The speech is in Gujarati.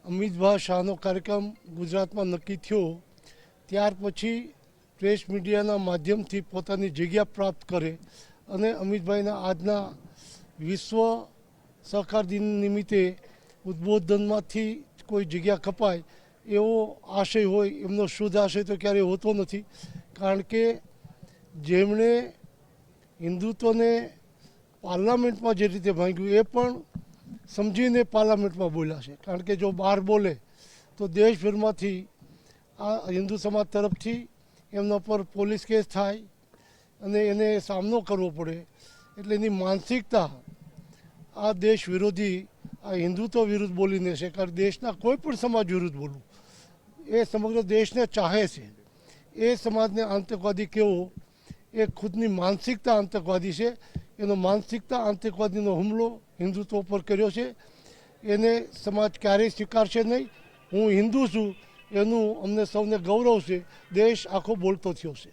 અમિતભાઈ શાહનો કાર્યક્રમ ગુજરાતમાં નક્કી થયો ત્યાર પછી પ્રેસ મીડિયાના માધ્યમથી પોતાની જગ્યા પ્રાપ્ત કરે અને અમિતભાઈના આજના વિશ્વ સહકાર દિન નિમિત્તે ઉદ્બોધનમાંથી કોઈ જગ્યા કપાય એવો આશય હોય, એમનો શુદ્ધ આશય તો ક્યારેય હોતો નથી. કારણ કે જેમણે હિન્દુત્વને પાર્લામેન્ટમાં જે રીતે ભાંગ્યું એ પણ સમજીને પાર્લામેન્ટમાં બોલ્યા છે. કારણ કે જો બહાર બોલે તો દેશભરમાંથી આ હિન્દુ સમાજ તરફથી એમના પર પોલીસ કેસ થાય અને એને સામનો કરવો પડે. એટલે એની માનસિકતા આ દેશ વિરોધી, આ હિન્દુત્વ વિરુદ્ધ બોલીને છે. કારણ દેશના કોઈ પણ સમાજ વિરુદ્ધ બોલવું એ સમગ્ર દેશને ચાહે છે. એ સમાજને આતંકવાદી કહેવો એ ખુદની માનસિકતા આતંકવાદી છે. એનો માનસિકતા આતંકવાદીનો હુમલો હિન્દુત્વ પર કર્યો છે. એને સમાજ ક્યારેય સ્વીકારશે નહીં. હું હિન્દુ છું એનું અમને સૌને ગૌરવ છે. દેશ આખો બોલતો થયો છે.